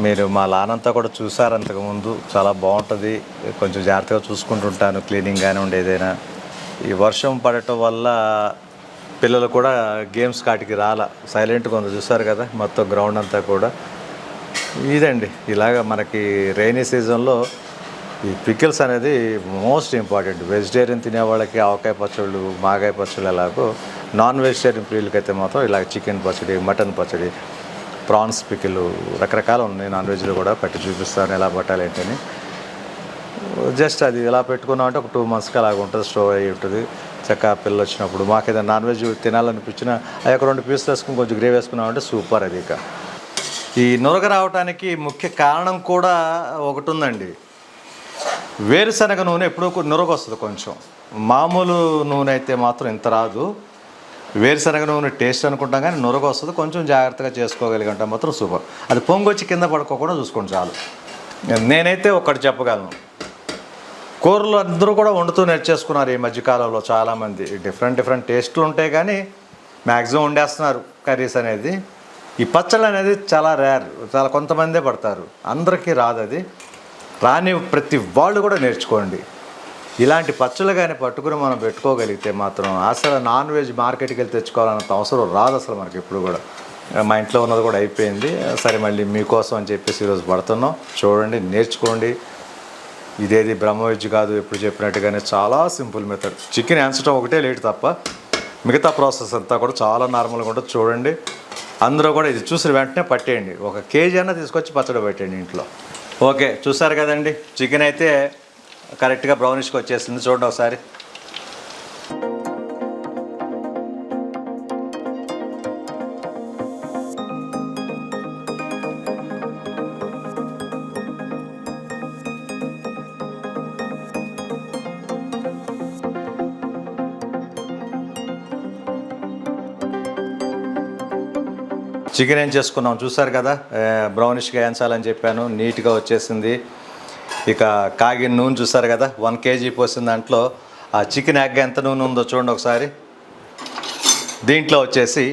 మీరు మా లాన్ అంతా కూడా చూసారు అంతకుముందు. చాలా బాగుంటుంది. కొంచెం జాగ్రత్తగా చూసుకుంటుంటాను, క్లీనింగ్ కానివ్వండి ఏదైనా. ఈ వర్షం పడటం వల్ల పిల్లలు కూడా గేమ్స్ కాటికి రాలా, సైలెంట్గా ఉంది. చూసారు కదా మొత్తం గ్రౌండ్ అంతా కూడా. ఇదండి ఇలాగ మనకి రైనీ సీజన్లో ఈ పికిల్స్ అనేది మోస్ట్ ఇంపార్టెంట్. వెజిటేరియన్ తినే వాళ్ళకి ఆవకాయ పచ్చళ్ళు, మాగాయ పచ్చళ్ళు ఎలాగో, నాన్ వెజిటేరియన్ ప్రియులకి అయితే మాత్రం ఇలా చికెన్ పచ్చడి, మటన్ పచ్చడి, ప్రాన్స్ పికిల్ రకరకాలు ఉన్నాయి. నాన్ వెజ్లో కూడా పెట్టి చూపిస్తాను ఎలా పట్టాలి ఏంటని. జస్ట్ అది ఎలా పెట్టుకున్నామంటే ఒక 2 monthsకి అలాగ ఉంటుంది, స్టోర్ అయ్యి ఉంటుంది. చక్కగా పిల్లలు వచ్చినప్పుడు మాకు ఏదైనా నాన్ వెజ్ తినాలనిపించినా అవి ఒక 2 పీసులు వేసుకుని కొంచెం గ్రేవీ వేసుకున్నామంటే సూపర్. అది ఇక ఈ నురగ రావడానికి ముఖ్య కారణం కూడా ఒకటి ఉందండి. వేరుశనగ నూనె ఎప్పుడూ నురగ వస్తుంది కొంచెం. మామూలు నూనె అయితే మాత్రం ఇంత రాదు. వేరుశనగ నూనె టేస్ట్ అనుకుంటాం కానీ నురగ వస్తుంది. కొంచెం జాగ్రత్తగా చేసుకోగలిగంటే మాత్రం సూపర్. అది పొంగొచ్చి కింద పడుకోకుండా చూసుకోండి చాలు. నేనైతే ఒకటి చెప్పగలను, కూరలు అందరూ కూడా వండుతూ నేర్చేసుకున్నారు ఈ మధ్యకాలంలో చాలామంది. డిఫరెంట్ టేస్ట్లు ఉంటాయి కానీ మ్యాక్సిమం వండేస్తున్నారు కర్రీస్ అనేది. ఈ పచ్చళ్ళు అనేది చాలా రేర్, చాలా కొంతమందే పడతారు, అందరికీ రాదు. అది రాని ప్రతి వాళ్ళు కూడా నేర్చుకోండి. ఇలాంటి పచ్చళ్ళు కానీ పట్టుకుని మనం పెట్టుకోగలిగితే మాత్రం అసలు నాన్ వెజ్ మార్కెట్కి వెళ్ళి తెచ్చుకోవాలన్నంత అవసరం రాదు అసలు మనకి ఇప్పుడు కూడా. మా ఇంట్లో ఉన్నది కూడా అయిపోయింది. సరే మళ్ళీ మీకోసం అని చెప్పేసి ఈరోజు పడుతున్నాం. చూడండి, నేర్చుకోండి. ఇదేది బ్రహ్మ వెజ్ కాదు, ఎప్పుడు చెప్పినట్టుగానే చాలా సింపుల్ మెథడ్. చికెన్ వేయించడం ఒకటే లేట్ తప్ప మిగతా ప్రాసెస్ అంతా కూడా చాలా నార్మల్గా ఉంటుంది. చూడండి, అందరూ కూడా ఇది చూసిన వెంటనే పట్టేయండి. 1 kg అన్న తీసుకొచ్చి పచ్చడి పెట్టండి ఇంట్లో. ఓకే, చూసారు కదండి, చికెన్ అయితే కరెక్ట్గా బ్రౌనిష్కి వచ్చేసింది. చూడండి ఒకసారి. చికెన్ ఏం చేసుకున్నాం చూసారు కదా, బ్రౌనిష్గా వేయించాలని చెప్పాను, నీట్గా వచ్చేసింది. ఇక కాగిన నూనె చూసారు కదా, 1 kg పోసిన దాంట్లో ఆ చికెన్ ఎగ్ ఎంత నూనె ఉందో చూడండి ఒకసారి. దీంట్లో వచ్చేసి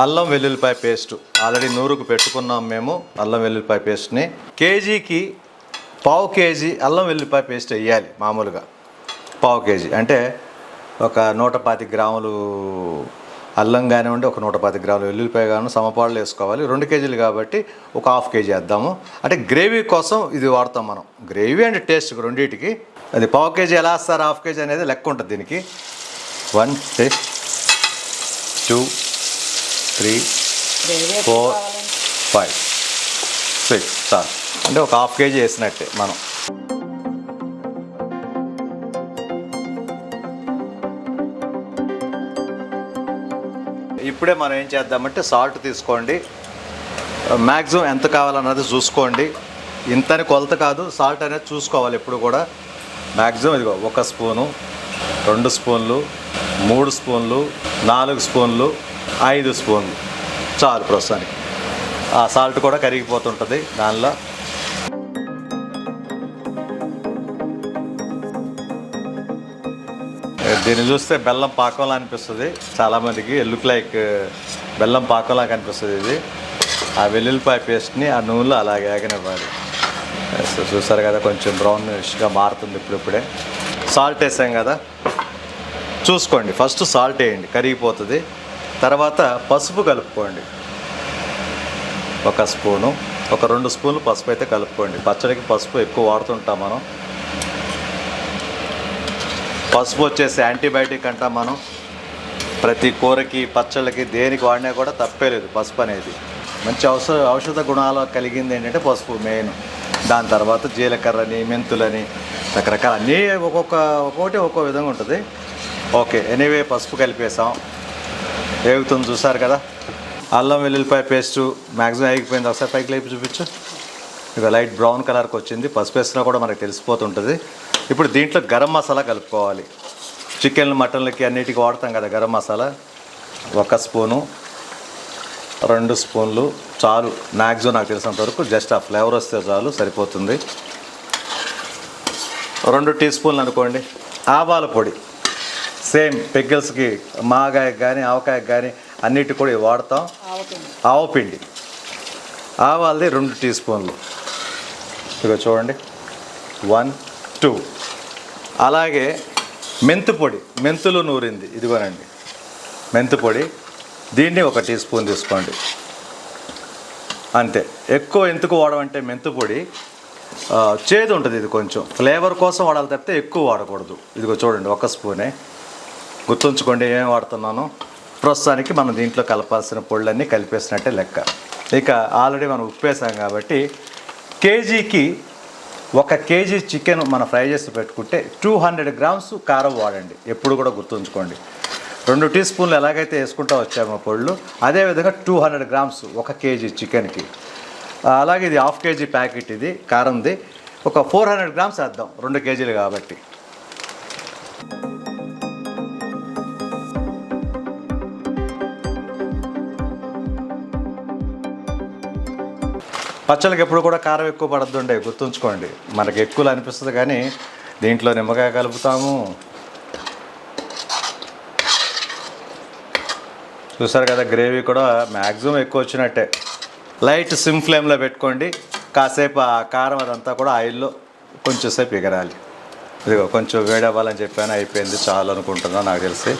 అల్లం వెల్లుల్లిపాయ పేస్టు ఆల్రెడీ 100కు పెట్టుకున్నాం మేము. అల్లం వెల్లుల్లిపాయ పేస్ట్ని కేజీకి 1/2 kg అల్లం వెల్లుల్లిపాయ పేస్ట్ వేయాలి. మామూలుగా 1/2 kg అంటే ఒక 125 గ్రాములు అల్లం కానివ్వండి, ఒక 110 గ్రాములు వెల్లుల్లిపాయ కానివ్వండి, సమపాళ్ళు వేసుకోవాలి. 2 kg కాబట్టి ఒక 1/2 kg వేద్దాము. అంటే గ్రేవీ కోసం ఇది వాడతాం మనం. గ్రేవీ అండ్ టేస్ట్ రెండింటికి. అది 1/2 kg ఎలా వేస్తారు, 1/2 kg అనేది లెక్క ఉంటుంది దీనికి. 1 2 3 4 5 6 చాలు. అంటే ఒక 1/2 kg వేసినట్టే మనం. ఇప్పుడే మనం ఏం చేద్దామంటే సాల్ట్ తీసుకోండి. మ్యాక్సిమం ఎంత కావాలన్నది చూసుకోండి. ఇంతని కొలత కాదు, సాల్ట్ అనేది చూసుకోవాలి ఎప్పుడు కూడా. మ్యాక్సిమం ఇదిగో 1 స్పూను, 2 స్పూన్లు, 3 స్పూన్లు, 4 స్పూన్లు, 5 స్పూన్లు చాలు ప్రస్తుతానికి. ఆ సాల్ట్ కూడా కరిగిపోతుంటుంది దానిలో. దీన్ని చూస్తే బెల్లం పాకంలా అనిపిస్తుంది చాలామందికి. లుక్ లైక్ బెల్లం పాకంలా కనిపిస్తుంది ఇది. ఆ వెల్లుల్లిపాయ పేస్ట్ని ఆ నూనెలో అలాగే ఆగనివ్వాలి. చూసారు కదా, కొంచెం బ్రౌనిష్గా మారుతుంది ఇప్పుడిప్పుడే. సాల్ట్ వేసాం కదా, చూసుకోండి. ఫస్ట్ సాల్ట్ వేయండి, కరిగిపోతుంది. తర్వాత పసుపు కలుపుకోండి, ఒక స్పూను, ఒక 2 స్పూన్లు పసుపు అయితే కలుపుకోండి. పచ్చడికి పసుపు ఎక్కువ వాడుతుంటాం మనం. పసుపు వచ్చేసి యాంటీబయాటిక్ అంటాం మనం. ప్రతి కూరకి పచ్చళ్ళకి దేనికి వాడినా కూడా తప్పే లేదు పసుపు అనేది. మంచి ఔషధ గుణాలు కలిగింది ఏంటంటే పసుపు మెయిన్. దాని తర్వాత జీలకర్రని, మెంతులని, రకరకాల అన్నీ ఒక్కొక్కటి ఒక్కో విధంగా ఉంటుంది. ఓకే, ఎనీవే పసుపు కలిపేసాం, వేగుతుంది చూసారు కదా. అల్లం వెల్లుల్లిపాయ పేస్టు మ్యాక్సిమం వేగిపోయింది. ఒకసారి పైకి లేపి చూపించు. ఇక లైట్ బ్రౌన్ కలర్కి వచ్చింది. పసుపు వేసినా కూడా మనకు తెలిసిపోతుంటుంది. ఇప్పుడు దీంట్లో గరం మసాలా కలుపుకోవాలి. చికెన్ మటన్లకి అన్నిటికీ వాడతాం కదా గరం మసాలా. 1 స్పూను, 2 స్పూన్లు చాలు మ్యాక్సిమం నాకు తెలిసినంత వరకు. జస్ట్ ఆ ఫ్లేవర్ వస్తే చాలు, సరిపోతుంది. 2 టీ స్పూన్లు అనుకోండి. ఆవాల పొడి సేమ్ పికిల్స్కి, మాగాయకు కానీ ఆవకాయకు కానీ అన్నిటి కూడా వాడతాం. ఆవపిండి, ఆవాలది 2 టీ స్పూన్లు. ఇక చూడండి 1, 2. అలాగే మెంతు పొడి, మెంతులు నూరింది ఇదిగోనండి మెంతు పొడి. దీన్ని 1 టీ స్పూన్ తీసుకోండి అంతే. ఎక్కువ ఎందుకు వాడమంటే మెంతు పొడి చేదు ఉంటుంది, ఇది కొంచెం ఫ్లేవర్ కోసం వాడాలి తప్పితే ఎక్కువ వాడకూడదు. ఇదిగో చూడండి 1 స్పూనే. గుర్తుంచుకోండి ఏమేమి వాడుతున్నాను. ప్రస్తుతానికి మనం దీంట్లో కలపాల్సిన పొళ్ళన్నీ కలిపేసినట్టే లెక్క. ఇక ఆల్రెడీ మనం ఉప్పు వేసాం కాబట్టి కేజీకి 1 కేజీ చికెన్ మనం ఫ్రై చేసి పెట్టుకుంటే 200 గ్రామ్స్ కారం వాడండి. ఎప్పుడు కూడా గుర్తుంచుకోండి. 2 టీ స్పూన్లు ఎలాగైతే వేసుకుంటూ వచ్చామో పొళ్ళు, అదేవిధంగా 200 గ్రామ్స్ 1 కేజీ చికెన్కి. అలాగే ఇది 1/2 కేజీ ప్యాకెట్, ఇది కారంది. ఒక 400 గ్రామ్స్ వేద్దాం, 2 కేజీలు కాబట్టి. పచ్చళ్ళకి ఎప్పుడు కూడా కారం ఎక్కువ పడద్దుండే, గుర్తుంచుకోండి. మనకి ఎక్కువ అనిపిస్తుంది కానీ దీంట్లో నిమ్మకాయ కలుపుతాము. చూసారు కదా, గ్రేవీ కూడా మ్యాక్సిమం ఎక్కువ వచ్చినట్టే. లైట్ సిమ్ ఫ్లేమ్లో పెట్టుకోండి. కాసేపు ఆ కారం అదంతా కూడా ఆయిల్లో కొంచెం సేపు ఎగరాలి. ఇదిగో కొంచెం వేడి అవ్వాలని చెప్పాను, అయిపోయింది చాలు అనుకుంటున్నాను నాకు తెలిసి.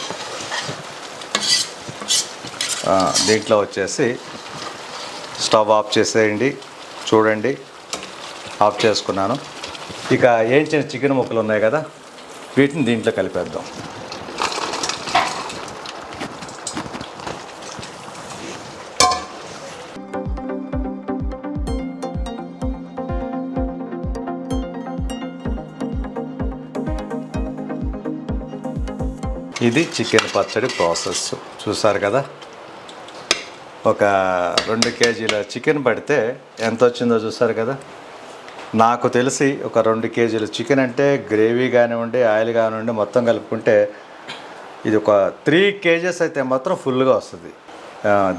దీంట్లో వచ్చేసి స్టవ్ ఆఫ్ చేసేయండి. చూడండి ఆఫ్ చేసుకున్నాను. ఇక ఏం చిన్న చికెన్ ముక్కలు ఉన్నాయి కదా, వీటిని దీంట్లో కలిపేద్దాం. ఇది చికెన్ పచ్చడి ప్రాసెస్. చూసారు కదా, ఒక 2 కేజీల చికెన్ పడితే ఎంత వచ్చిందో చూసారు కదా. నాకు తెలిసి ఒక 2 కేజీల చికెన్ అంటే గ్రేవీ కానివ్వండి, ఆయిల్ కానివ్వండి మొత్తం కలుపుకుంటే ఇది ఒక 3 కేజెస్ అయితే మాత్రం ఫుల్గా వస్తుంది.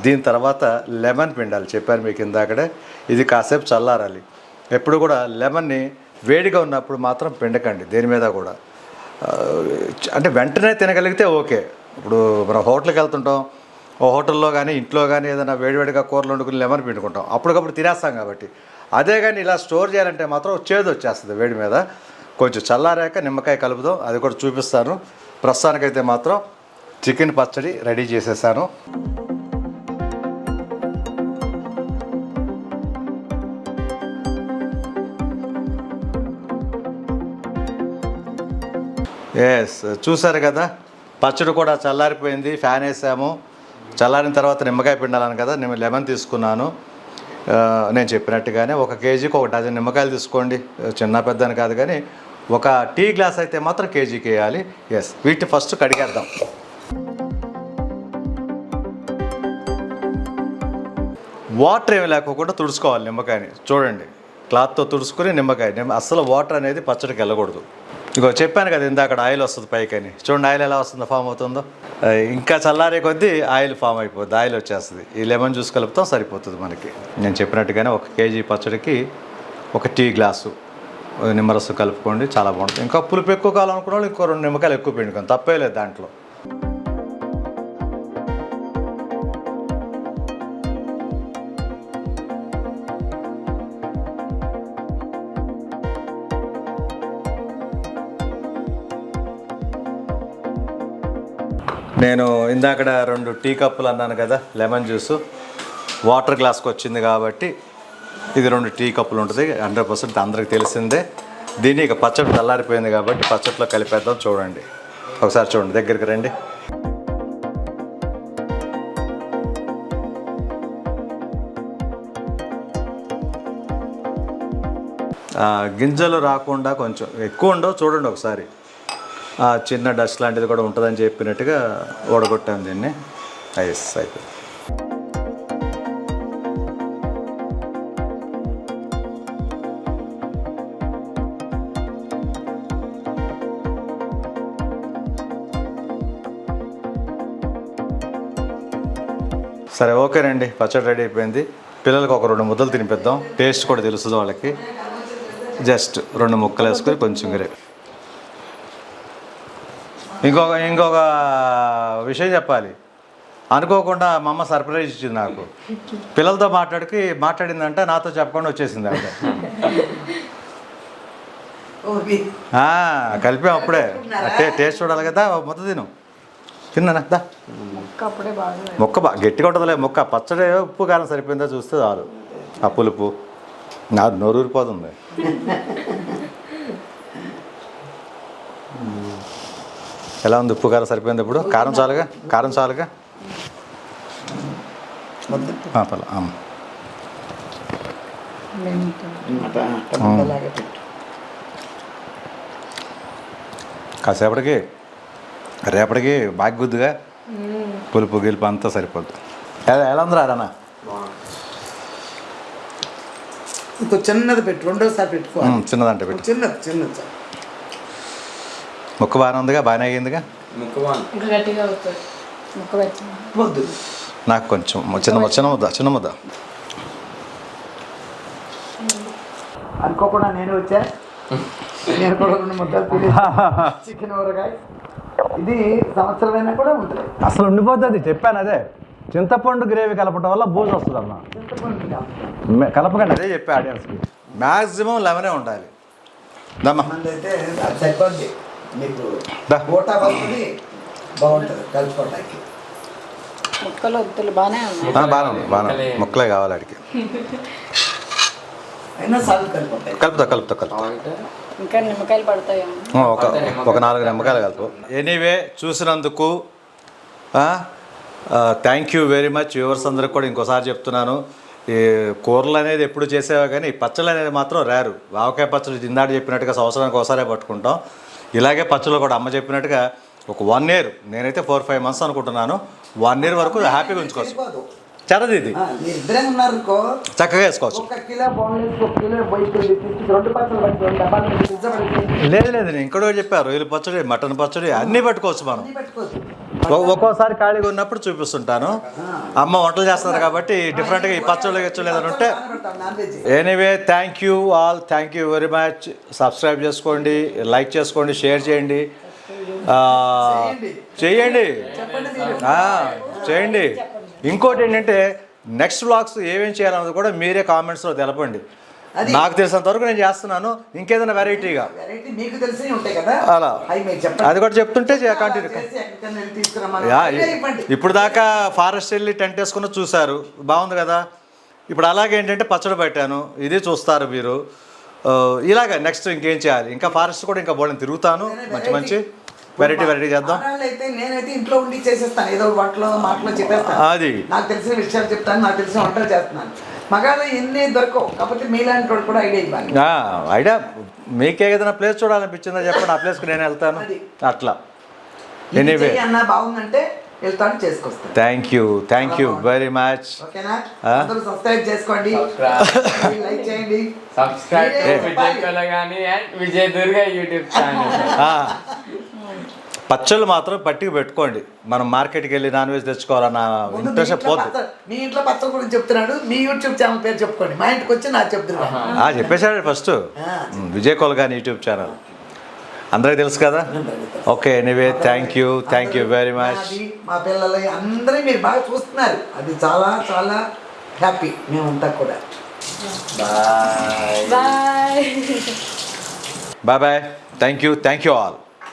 దీని తర్వాత లెమన్ పిండాలి, చెప్పాను మీకు ఇందాకడే. ఇది కాసేపు చల్లారాలి. ఎప్పుడు కూడా లెమన్ని వేడిగా ఉన్నప్పుడు మాత్రం పిండకండి దేని మీద కూడా. అంటే వెంటనే తినగలిగితే ఓకే. ఇప్పుడు మనం హోటల్కి వెళ్తుంటాం, ఓ హోటల్లో కానీ ఇంట్లో కానీ ఏదైనా వేడివేడిగా కూరలు వండుకుని లెమన్ పిండుకుంటాం, అప్పటికప్పుడు తినేస్తాం కాబట్టి. అదే కానీ ఇలా స్టోర్ చేయాలంటే మాత్రం చేదు వచ్చేస్తుంది వేడి మీద. కొంచెం చల్లారాక నిమ్మకాయ కలుపుదాం, అది కూడా చూపిస్తాను. ప్రస్తుతానికైతే మాత్రం చికెన్ పచ్చడి రెడీ చేసేసాను. ఎస్, చూసారు కదా, పచ్చడి కూడా చల్లారిపోయింది. ఫ్యాన్ వేసాము. చల్లారిన తర్వాత నిమ్మకాయ పిండాలను కదా, నేను లెమన్ తీసుకున్నాను. నేను చెప్పినట్టుగానే 1 కేజీకి 1 డజన్ నిమ్మకాయలు తీసుకోండి. చిన్న పెద్ద అని కాదు కానీ 1 టీ గ్లాస్ అయితే మాత్రం కేజీకి వేయాలి. ఎస్, వీటిని ఫస్ట్ కడిగేద్దాం. వాటర్ ఏమి లేకోకుండా తుడుచుకోవాలి నిమ్మకాయని. చూడండి, క్లాత్తో తుడుచుకొని నిమ్మకాయ అస్సలు వాటర్ అనేది పచ్చడికి వెళ్ళకూడదు. ఇగో చెప్పాను కదా ఇందాక ఆయిల్ వస్తుంది పైకని. చూడండి ఆయిల్ ఎలా వస్తుందో, ఫామ్ అవుతుందో. ఇంకా చల్లారే కొద్దీ ఆయిల్ ఫామ్ అయిపోద్ది, ఆయిల్ వచ్చేస్తుంది. ఈ లెమన్ జ్యూస్ కలుపుతాం, సరిపోతుంది మనకి. నేను చెప్పినట్టుగానే 1 కేజీ పచ్చడికి 1 టీ గ్లాసు నిమ్మరసం కలుపుకోండి, చాలా బాగుంటుంది. ఇంకా పులుపు ఎక్కువ కావాలనుకున్న వాళ్ళు ఇంకో 2 నిమ్మకాయలు ఎక్కువ పిండుకోండి, తప్పే లేదు దాంట్లో. నేను ఇందాకడ 2 టీ కప్పులు అన్నాను కదా, లెమన్ జ్యూసు వాటర్ గ్లాస్కి వచ్చింది కాబట్టి ఇది 2 టీ కప్పులు ఉంటుంది. 100% అందరికి తెలిసిందే. దీన్ని ఇక పచ్చడి చల్లారిపోయింది కాబట్టి పచ్చడిలో కలిపేద్దాం. చూడండి, ఒకసారి చూడండి, దగ్గరికి రండి. గింజలు రాకుండా కొంచెం ఎక్కువ ఉండవు, చూడండి ఒకసారి. చిన్న డస్ట్ లాంటిది కూడా ఉంటుందని చెప్పినట్టుగా ఓడగొట్టాను దీన్ని. అయిపోయింది. సరే, ఓకేనండి, పచ్చడి రెడీ అయిపోయింది. పిల్లలకు ఒక 2 ముద్దలు తినిపిద్దాం, టేస్ట్ కూడా తెలుస్తుంది వాళ్ళకి. జస్ట్ 2 ముక్కలు వేసుకొని కొంచెం గ్రేవీ. ఇంకొక విషయం చెప్పాలి. అనుకోకుండా మా అమ్మ సర్ప్రైజ్ ఇచ్చింది నాకు. పిల్లలతో మాట్లాడిందంటే నాతో చెప్పకుండా వచ్చేసింది అంటే. కలిపాం అప్పుడే. టేస్ట్ చూడాలి కదా, ముద్ద తిన్నానా దా. మొక్క గట్టిగా ఉంటుందిలే మొక్క. పచ్చడి ఉప్పు కారం సరిపోయిందా చూస్తే చాలు. ఆ పులుపు నా నోరూరిపోతుంది. ఎలా ఉంది? ఉప్పు కారం సరిపోయింది ఇప్పుడు? కారం చాలుగా? కాసేపటికి రేపటికి బాగా గుద్దుగా పులుపు గిలుపు అంతా సరిపోద్ది. ఎలా ఉందిరా అన్న? ఇంకో చిన్నది పెట్టు, రెండోసారి పెట్టుకోవాలి. చిన్నదంటే పెట్టు. చిన్నది ముక్క బాగానే ఉందిగా, బాగానే అయ్యిందిగా. నాకు కొంచెం చిన్న ముద్ద. అనుకోకుండా నేను వచ్చా, నేను కూడా 2 ముద్దలు తిని చికెన్ ఊరగాయ. ఇది సంవత్సరమైనా కూడా ఉంటుంది, అసలు ఉండిపోతుంది. చెప్పాను అదే, చింతపండు గ్రేవీ కలపడం వల్ల బూజు వస్తుంది అన్న. కలపకండి, అదే చెప్పా ఆడియన్స్కి. మ్యాక్సిమం లెమనే ఉండాలి. అయితే సరిపోద్ది మీకు, ఓటా వస్తుంది, బాగుంటుంది కలుపుకోవడానికి. ముక్కలు వద్దులు బాగానే బాగానే ముక్కలే కావాలి అడిగి. అయినా సాగు కలుపుతా. ఇంకా నిమ్మకాయలు పడతాయో ఒక 4 నిమ్మకాయలు కలుపు. ఎనీవే, చూసినందుకు thank you very much. Viewers అందరికి కూడా ఇంకోసారి చెప్తున్నాను, ఈ కూరలు అనేది ఎప్పుడు చేసేవా కానీ ఈ పచ్చళ్ళు అనేది మాత్రం రారు. ఆవకాయ పచ్చడి ఇందాక చెప్పినట్టుగా సంవత్సరానికి ఒకసారే పట్టుకుంటాం. ఇలాగే పచ్చళ్ళు కూడా అమ్మ చెప్పినట్టుగా ఒక 1 year, నేనైతే 4-5 months అనుకుంటున్నాను. 1 year వరకు హ్యాపీగా ఉంచుకోవచ్చు. చరది ఇది చక్కగా వేసుకోవచ్చు. లేదు నేను ఇంకోటి చెప్పారు, రొయ్యల పచ్చడి, మటన్ పచ్చడి అన్నీ పెట్టుకోవచ్చు మనం. ఒక్కోసారి ఖాళీగా ఉన్నప్పుడు చూపిస్తుంటాను. అమ్మ వంటలు చేస్తున్నారు కాబట్టి డిఫరెంట్గా ఈ పచ్చళ్ళు గిచ్చళ్ళు ఏదైనా ఉంటే. Anyway, thank you all, thank you very much. Subscribe చేసుకోండి, లైక్ చేసుకోండి, షేర్ చేయండి, చేయండి. ఇంకోటి ఏంటంటే, నెక్స్ట్ వ్లాగ్స్ ఏమేమి చేయాలన్నది కూడా మీరే కామెంట్స్లో తెలపండి. నాకు తెలిసినంత వరకు నేను చేస్తున్నాను. ఇంకేదైనా వెరైటీగా అలా అది కూడా చెప్తుంటే కంటిన్యూ. ఇప్పుడు దాకా ఫారెస్ట్ వెళ్ళి టెంట్ వేసుకుని చూశారు, బాగుంది కదా. ఇప్పుడు అలాగే ఏంటంటే పచ్చడి పెట్టాను, ఇది చూస్తారు మీరు. ఇలాగ నెక్స్ట్ ఇంకేం చేయాలి, ఇంకా ఫారెస్ట్ కూడా ఇంకా బోళ్ళని తిరుగుతాను, మంచి వెరైటీ చేద్దాం. నేనైతే ఇంట్లో ఉండి చేసేస్తాను, ఏదో వంటలో మాటలో చెప్పేస్తాను. అది నాకు తెలిసిన విషయాలు చెప్తాను, నాకు తెలిసిన వంటలు చేస్తున్నాను. మగాళ్ళు ఎన్ని దొరకవు కాబట్టి మీలాంటి వాడు కూడా ఐడియా ఇవ్వాలి. ఐడియా మీకే ఏదైనా ప్లేస్ చూడాలనిపించిందా చెప్పండి, ఆ ప్లేస్కి నేను వెళ్తాను. అట్లా ఎనీవే అన్న బాగుందంటే వెళ్తాను, చేసుకొస్తాను. Thank you very much. ఓకేనా? అందరూ సబ్స్క్రైబ్ చేసుకోండి, లైక్ చేయండి. Vijay Kolagani and Vijay Durga YouTube channel. పచ్చళ్ళు మాత్రం పట్టికి పెట్టుకోండి. మనం మార్కెట్కి వెళ్ళి నాన్ వెజ్ తెచ్చుకోవాలన్న ఇంట్రెస్ట్ పోతుంది. మీ ఇంట్లో పచ్చళ్ళ గురించి చెప్తున్నాడు, మీ యూట్యూబ్ ఛానల్ పేరు చెప్పుకోండి. మా ఇంటికి వచ్చి నాకు చెప్తున్నాడు. చెప్పేశాడు first, Vijay Kolagani YouTube channel అందరికీ తెలుసు కదా. Okay, anyway, thank you very much. మా పిల్లలు అందరూ మీరు బాగా చూస్తున్నారు, అది చాలా చాలా హ్యాపీ మేమంతా కూడా. బాయ్. Thank you all.